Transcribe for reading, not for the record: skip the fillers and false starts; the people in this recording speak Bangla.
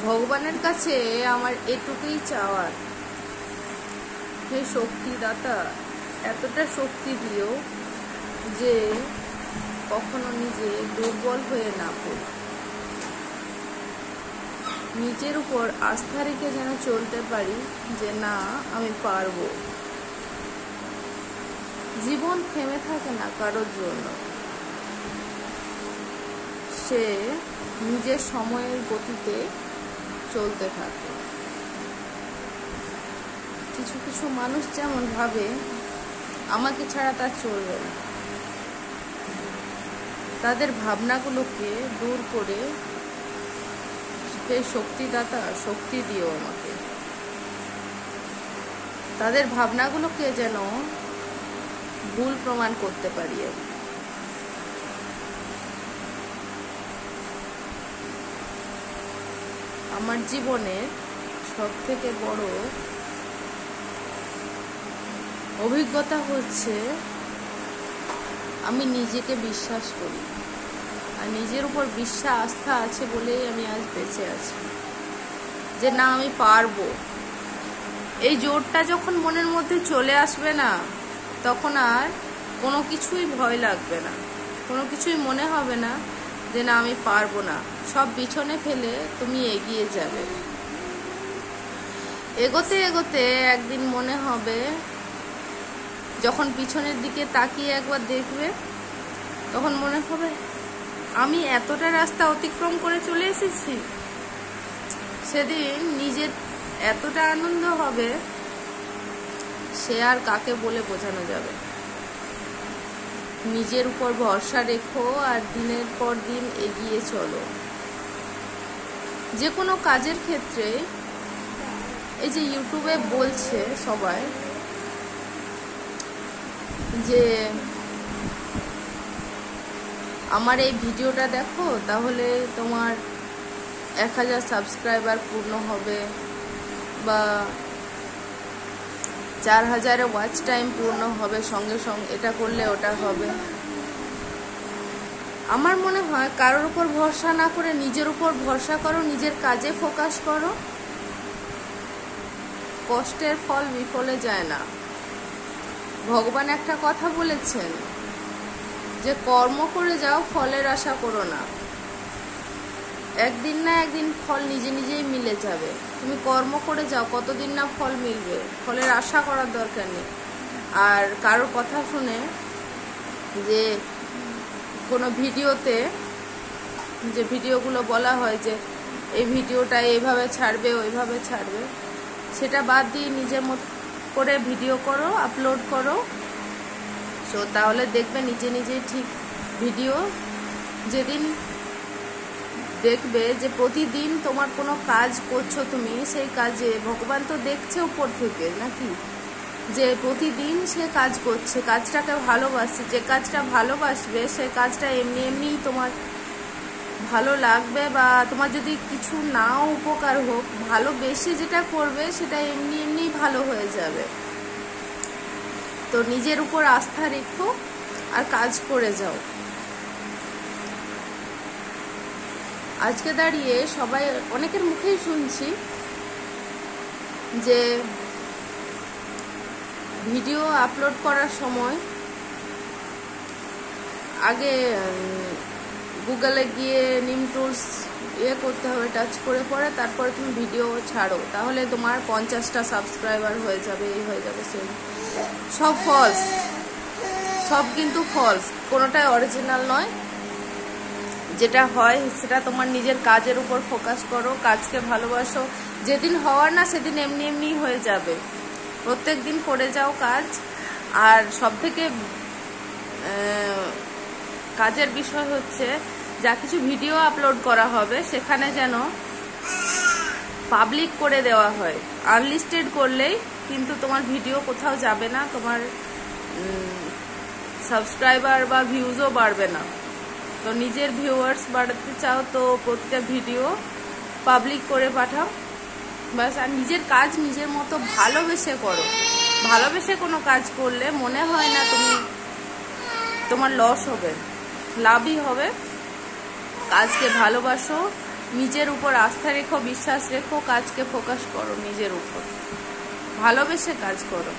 ভগবানের কাছে আমার এটুকুই চাওয়ার, হে শক্তিদাতা এতটা শক্তি দিও যে কখনো নিজে দুর্বল হয়ে না পড়ি, নিজের উপর আস্থা রেখে যেন চলতে পারি যে না আমি পারবো। জীবন থেমে থাকে না কারোর জন্য, সে নিজের সময়ের গতিতে চলতে থাকে। কিছু কিছু মানুষ যেমন ভাবে আমাকে ছাড়া তার চলবে না, তাদের ভাবনাগুলোকে দূর করে হে শক্তিদাতা শক্তি দিও আমাকে, তাদের ভাবনাগুলোকে যেন ভুল প্রমাণ করতে পারি। আমার জীবনের সব থেকে বড় অভিজ্ঞতা হচ্ছে আমি নিজেকে বিশ্বাস করি, আর নিজের উপর বিশ্বাস আস্থা আছে বলেই আমি আজ বেঁচে আছি, যে না আমি পারবো। এই জোরটা যখন মনের মধ্যে চলে আসবে না, তখন আর কোনো কিছুই ভয় লাগবে না, কোনো কিছুই মনে হবে না যে না আমি পারবো না। সব পিছনে ফেলে তুমি এগিয়ে যাবে। এগোতে এগোতে একদিন মনে হবে, যখন পিছনের দিকে তাকিয়ে একবার দেখবে, তখন মনে হবে আমি এতটা রাস্তা অতিক্রম করে চলে এসেছি। সেদিন নিজের এতটা আনন্দ হবে, সে আর কাকে বলে বোঝানো যাবে। নিজের উপর ভরসা রেখো আর দিনের পর দিন এগিয়ে চলো। যে কোনো কাজের ক্ষেত্রে এই যে ইউটিউবে বলছে সবাই যে আমার এই ভিডিওটা দেখো তাহলে তোমার 1000 সাবস্ক্রাইবার পূর্ণ হবে, বা 4000 ওয়াচ টাইম পূর্ণ হবে, সঙ্গে সঙ্গে এটা করলে ওটা হবে। আমার মনে হয় কারোর উপর ভরসা না করে নিজের উপর ভরসা করো, নিজের কাজে ফোকাস করো। কষ্টের ফল বিফলে যায় না। ভগবান একটা কথা বলেছেন যে কর্ম করে যাও, ফলের আশা করো না। একদিন না একদিন ফল নিজে নিজেই মিলে যাবে। তুমি কর্ম করে যাও, কতদিন না ফল মিলবে, ফলের আশা করার দরকার নেই। আর কারোর কথা শুনে যে কোনো ভিডিওতে যে ভিডিওগুলো বলা হয় যে এই ভিডিওটা এইভাবে ছাড়বে ওইভাবে ছাড়বে, সেটা বাদ দিয়ে নিজের মতো করে ভিডিও করো, আপলোড করো। সো তাহলে দেখবে নিজে নিজেই ঠিক ভিডিও। যেদিন দেখবে যে প্রতিদিন তোমার কোনো কাজ করছো তুমি, সেই কাজে ভগবান তো দেখছে উপর থেকে নাকি, যে প্রতিদিন সে কাজ করছে, কাজটাকে ভালোবাসছে। যে কাজটা ভালোবাসবে সে কাজটা এমনি এমনিই তোমার ভালো লাগবে, বা তোমার যদি কিছু নাও উপকার হোক, ভালোবেসে যেটা করবে সেটা এমনি এমনিই ভালো হয়ে যাবে। তো নিজের উপর আস্থা রেখো আর কাজ করে যাও। আজকে দাঁড়িয়ে সবাই অনেকের মুখেই শুনছি যে ভিডিও আপলোড করার সময় আগে গুগলে গিয়ে নিম টুলস করতে হবে, টাচ করে পরে তারপরে তুমি ভিডিও ছাড়ো, তাহলে তোমার 50টা সাবস্ক্রাইবার হয়ে যাবে, এই হয়ে যাবে সেই। সব ফলস, সব কিন্তু ফলস, কোনোটাই অরিজিনাল নয়। যেটা হয় সেটা তোমার নিজের কাজের উপর ফোকাস করো, কাজকে ভালোবাসো। যেদিন হওয়ার না সেদিন এমনি এমনি হয়ে যাবে। প্রত্যেক দিন করে যাও কাজ। আর সব থেকে কাজের বিষয় হচ্ছে যা কিছু ভিডিও আপলোড করা হবে সেখানে যেন পাবলিক করে দেওয়া হয়। আনলিস্টেড করলেই কিন্তু তোমার ভিডিও কোথাও যাবে না, তোমার সাবস্ক্রাইবার বা ভিউজও বাড়বে না। তো নিজের ভিউয়ার্স বাড়াতে চাও তো প্রতিটা ভিডিও পাবলিক করে পাঠাও বাস। আর নিজের কাজ নিজের মতো ভালোবেসে করো। ভালোবেসে কোনো কাজ করলে মনে হয় না তোমার লস হবে, লাভই হবে। কাজকে ভালোবাসো, নিজের উপর আস্থা রেখো, বিশ্বাস রেখো, কাজকে ফোকাস করো নিজের উপর, ভালোবেসে কাজ করো।